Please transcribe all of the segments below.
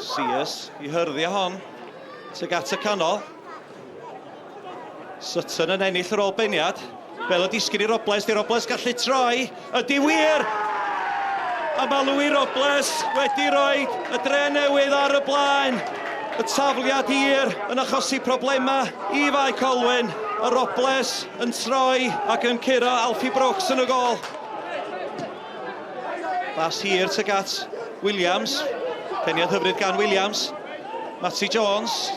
Sears i hyrddio hon tuag at y canol. Sutton yn ennill yr ôl beiniad. Fel y disgyn i Robles, di Robles gallu troi. Ydi wir! A mae Louis Robles wedi rhoi y Drenewydd ar y blaen. Y tafliad hir yn achosi problema i Bae Colwyn. Y Robles yn troi ac yn curo Alfie Brooks yn y gol. Bas hir tuag at Williams. Peniad hyfryd gan Williams. Matty Jones.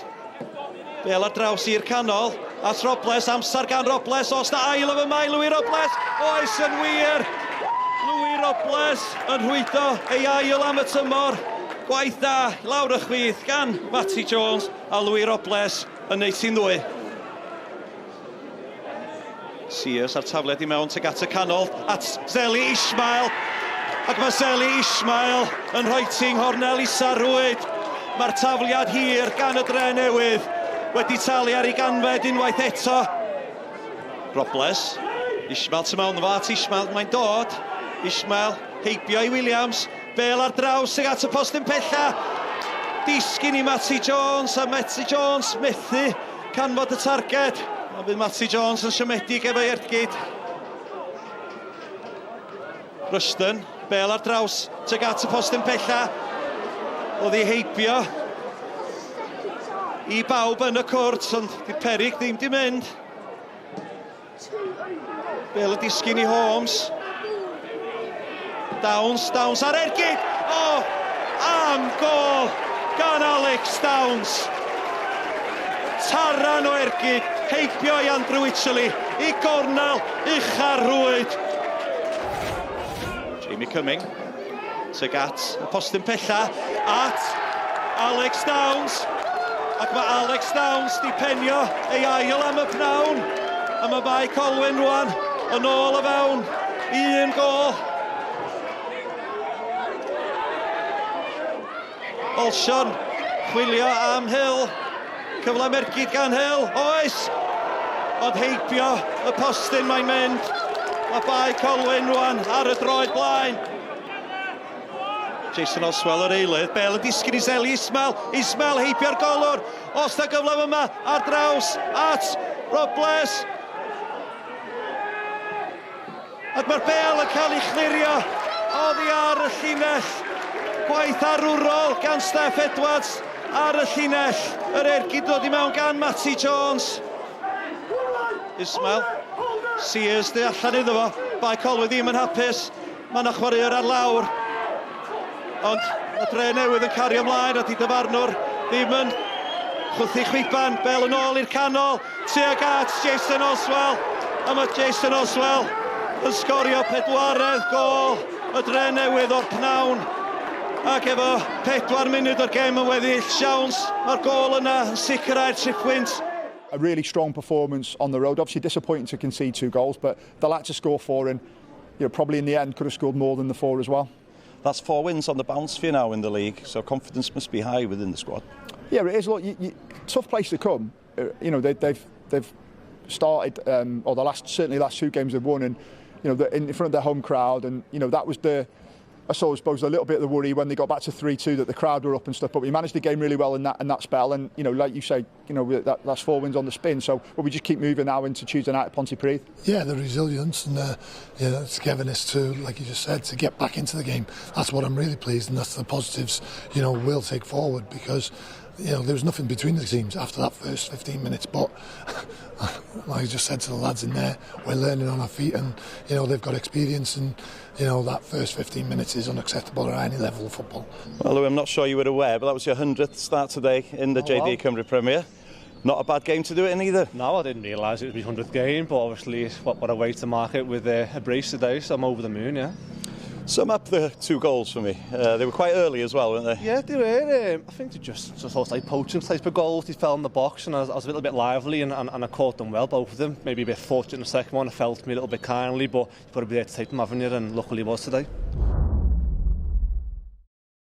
Bel ar draws i'r canol. At Robles, amser gan Robles. Os na ail o fy mai, Louis Robles. Oes yn wir. Louis Robles yn rhwydo ei ail am y tymor. Gwaith da, lawr y chwith gan Matty Jones a Louis Robles yn neud sy'n ddwy. Sears ar tafliad i mewn tuag at y canol. At Zeli Ismail. Ac mae Zeli Ismail yn rhoi ting hornel isa rwyd. Mae'r tafliad hir gan y Drenewydd wedi talu ar ei ganfed unwaith eto. Robles. Ismail tu mewn fo at Ismail. Mae'n dod. Ismail heibio i Williams. Bel ar draws tuag at y postyn pella. Disgyn i Matty Jones. A Matty Jones methu canfod y targed. A bydd Matty Jones yn siomedig efo'i ergyd. Rushton. Bel ar draws tuag at y postyn pella. Oedd ei heibio i bawb yn y cwrt, ond di peryg ddim di mynd. Bel y disgyn i Holmes. Downs ar ergyd. O, am gol gan Alex Downs. Taran o ergyd, heibio i Andrew Wycherley i gornel uchar rwyd. Jamie Cumming, tuag at y postyn pella, at Alex Downs. Ac mae Alex Downs di penio ei ail am y pnawn. A mae Bae Colwyn rwan yn ôl y fewn. Un gol. Olsion chwilio am Hill. Cyfle mergyd gan Hill. Oes! Ond heibio y postyn mae'n mynd. Mae Bae Colwyn rwan ar y droed blaen. Jason Oswell o'r eilydd. Bel yn disgyn i Zeli Ismail. Ismail heibio'r golwr. Os na gyfle yma ar draws at Robles. Ac mae'r bel yn cael ei chlirio oddi ar y llinell. Gwaith arwrol gan Steph Edwards ar y llinell. Yr ergyd dod i mewn gan Matty Jones. Ismail. Sears di allan iddo fo. Bae Colwyn ddim yn hapus. Mae yna chwaraewr ar lawr. Ond y Drenewydd yn cario ymlaen a di dyfarnwr ddim yn chwthu chwiban. Bel yn ôl i'r canol. Tuag at Jason Oswell. A mae Jason Oswell yn sgorio pedwaredd gol y Drenewydd o'r pnawn. Ac efo 4 munud o'r gêm yn weddill siawns. Mae'r gol yna yn sicrhau'r trippwynt. A really strong performance on the road. Obviously disappointing to concede 2 goals, but they'll have to score 4 and probably in the end could have scored more than the 4 as well. That's 4 wins on the bounce for you now in the league, so confidence must be high within the squad. Yeah, it is. Look, tough place to come. They've started, or certainly the last 2 games they've won, and in front of their home crowd, and that was I suppose a little bit of the worry when they got back to 3-2 that the crowd were up and stuff. But we managed the game really well in that spell, and like you say, that's 4 wins on the spin. So we just keep moving now into Tuesday night at Pontypridd. Yeah, the resilience and togetherness to, like you just said, to get back into the game. That's what I'm really pleased, and that's the positives we'll take forward, because there was nothing between the teams after that first 15 minutes. But like I just said to the lads in there, we're learning on our feet, and they've got experience, and that first 15 minutes is unacceptable at any level of football. Well, Lou, I'm not sure you were aware, but that was your 100th start today in the JD Cymru Premier. Not a bad game to do it in either. No, I didn't realise it was my 100th game, but obviously what a way to mark it with a brace today, so I'm over the moon, yeah. Sum up the 2 goals for me. They were quite early as well, weren't they? Yeah, they were. I think they just sort of like poaching type of goals. They fell in the box, and I was a little bit lively, and I caught them well, both of them. Maybe a bit fortunate in the second one. I felt me a little bit kindly, but you've got to be there to take them, haven't you? And luckily it was today.